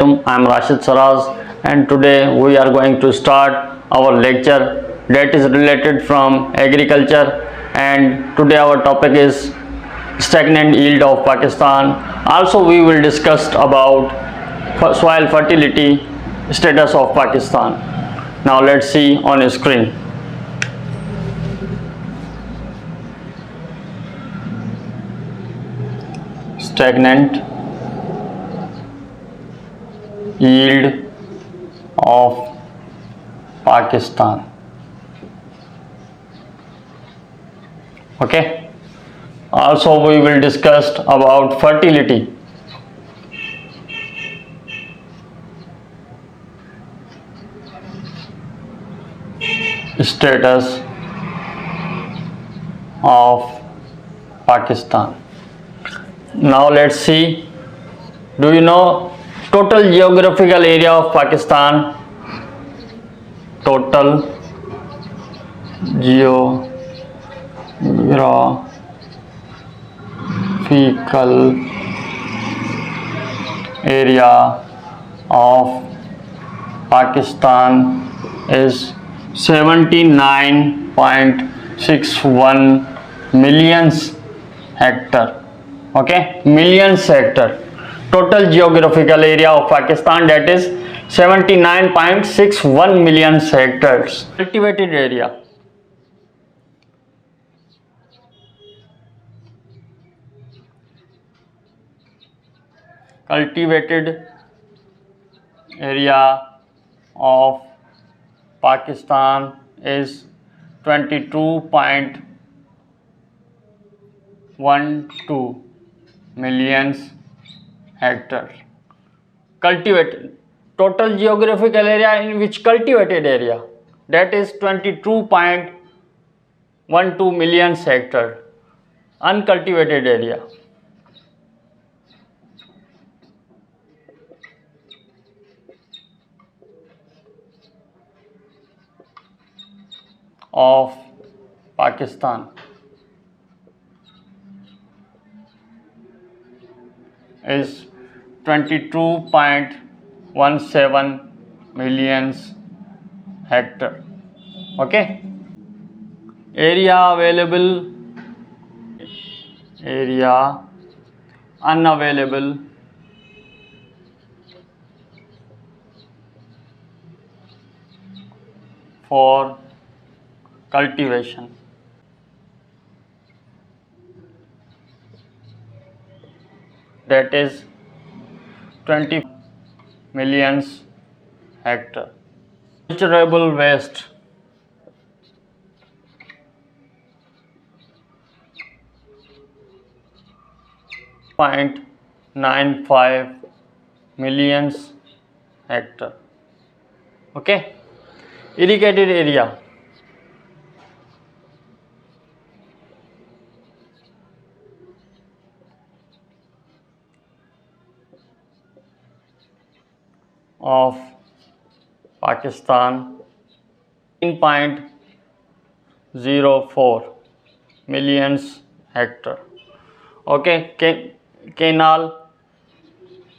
I am Rashid Saraz, and today we are going to start our lecture that is related from agriculture, and today our topic is stagnant yield of Pakistan. Also we will discuss about soil fertility status of Pakistan. Now let's see on a screen. Stagnant yield of Pakistan. Okay. Also we will discuss about fertility. Status of Pakistan. Now let's see. Do you know total geographical area of Pakistan? Total geographical area of Pakistan is 79.61 million hectare. Okay, millions hectare. Total geographical area of Pakistan, that is 79.61 million hectares. Cultivated area. Cultivated area of Pakistan is 22.12 million hectares. Cultivated. Total geographical area in which cultivated area, that is 22.12 million hectares. Uncultivated area. Of Pakistan is 22.17 million hectare. Okay. Area available, area unavailable for cultivation. That is 20 million hectare. Culturable waste. .95 million hectare. Okay. Irrigated area. Of Pakistan 9.04 million hectare. Okay, canal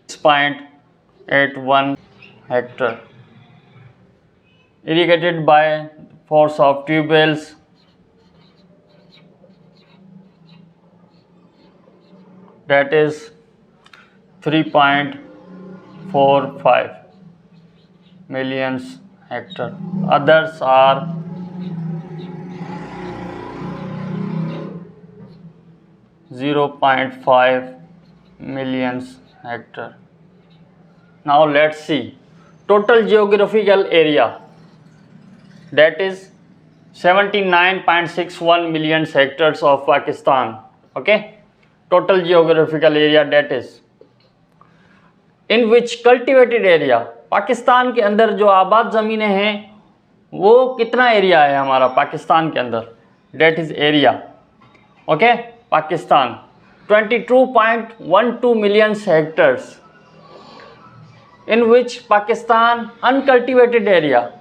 6.81 hectare. Irrigated by force of tube wells, that is 3.45 million hectare. Others are .5 million hectare. Now let's see total geographical area, that is 79.61 million hectares of Pakistan. Okay, total geographical area, that is in which cultivated area. Pakistan के अंदर जो आबाद ज़मीनें हैं वो कितना area है हमारा पाकिस्तान के अंदर, that is area. Okay, Pakistan 22.12 million hectares, in which Pakistan uncultivated area,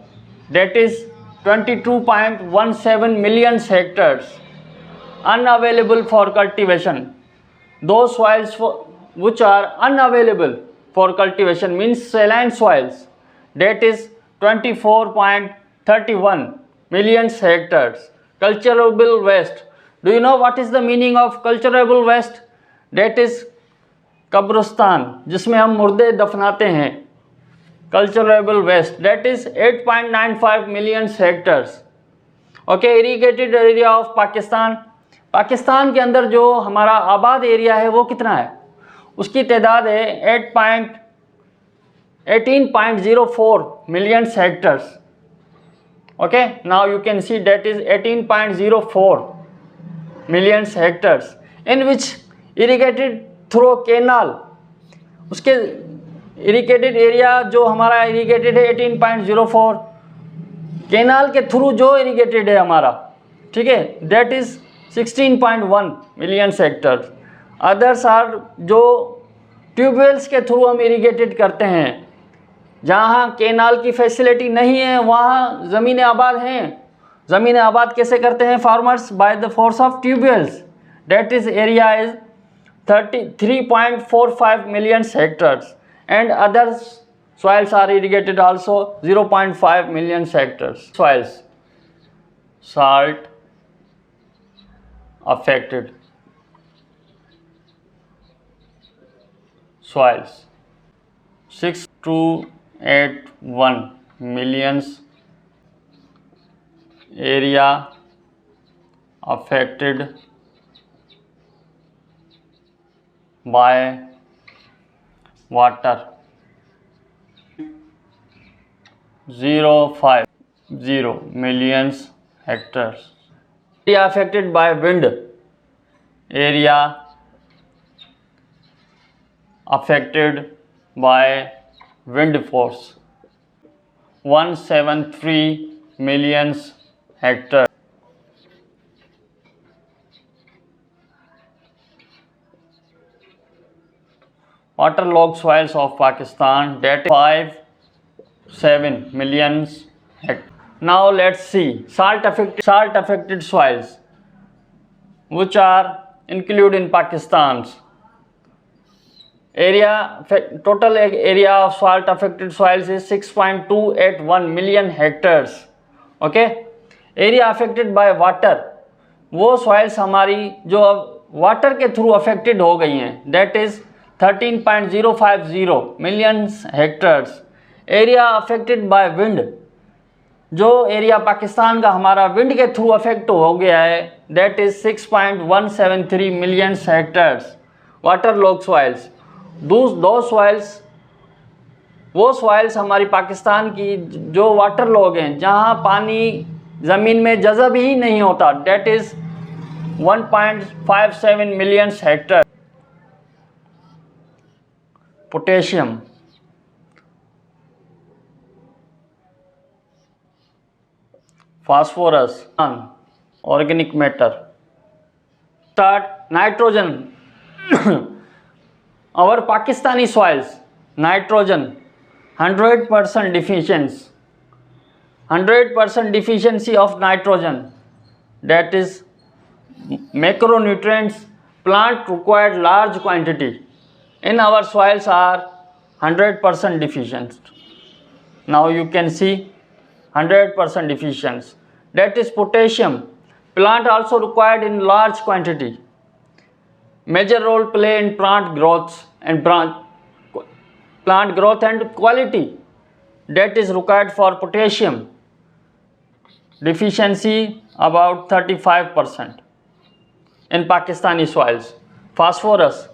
that is 22.17 million hectares, unavailable for cultivation. Those soils which are unavailable for cultivation means saline soils, that is 24.31 million hectares. Culturable waste, do you know what is the meaning of culturable waste? That is कब्रिस्तान जिसमें हम मुर्दे दफनाते हैं, culturable waste, that is 8.95 million hectares. Okay, irrigated area of Pakistan, Pakistan के अंदर जो हमारा आबाद एरिया है वो कितना है, उसकी तादाद है 18.04 million hectares. Okay, now you can see that is 18.04 million hectares in which irrigated through canal. उसके इरिगेटेड एरिया जो हमारा इरिगेटेड है 18.04, कैनाल के थ्रू जो इरिगेटेड है हमारा, ठीक है, that is 16.1 million hectare. Others are जो ट्यूबवेल्स के थ्रू हम इरिगेटेड करते हैं, जहाँ कैनाल की फैसिलिटी नहीं है वहाँ ज़मीन आबाद हैं. ज़मीन आबाद कैसे करते हैं farmers? By the force of tube wells. That is area is 33.45 million hectares, and other soils are irrigated also 0.5 million hectares. Soils, salt affected soils, 6281 million area affected by water, 050 million hectares. Area affected by wind, area affected by wind force, 173 million hectares. Waterlogged soils of Pakistan, that is 57 million hectares. Now let's see salt affected soils which are included in Pakistan's area. Total area of salt affected soils is 6.281 million hectares. Okay, area affected by water, वो soils हमारी जो water के through affected हो गई हैं, that is 13.050 million hectares. Area affected by wind, जो area Pakistan का हमारा विंड के थ्रू अफेक्ट हो गया है, that is 6.173 million hectares. Water log soils, दो सॉइल्स, वो सॉइल्स हमारी पाकिस्तान की जो वाटर लॉग हैं, जहाँ पानी ज़मीन में जज़ब ही नहीं होता, that is 1.57 million Hector. Potassium, phosphorus, organic matter. Start nitrogen. our Pakistani soils, nitrogen 100% deficiency, 100% deficiency of nitrogen, that is macronutrients plant required large quantity in our soils are 100% deficient. Now you can see 100% deficient, that is potassium plant also required in large quantity. Major role play in plant growth and plant growth and quality, that is required for potassium deficiency about 35% in Pakistani soils. Phosphorus,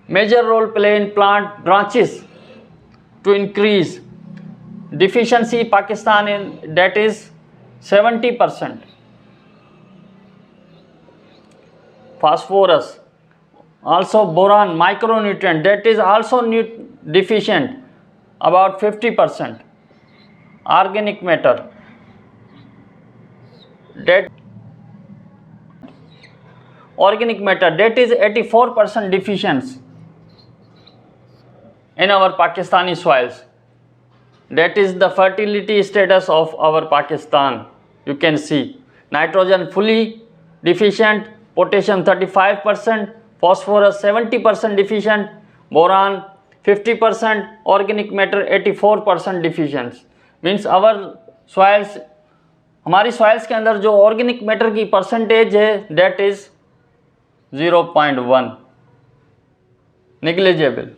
major role play in plant branches to increase deficiency Pakistan in, that is 70%. Phosphorus, also boron micronutrient, that is also deficient about 50%. Organic matter, that is 84% deficient in our Pakistani soils. That is the fertility status of our Pakistan. You can see nitrogen fully deficient, potassium 35%, phosphorus 70% deficient, boron 50%, organic matter 84% deficiency. Means our soils, हमारी soils के अंदर जो organic matter की percentage है that is 0.1, negligible.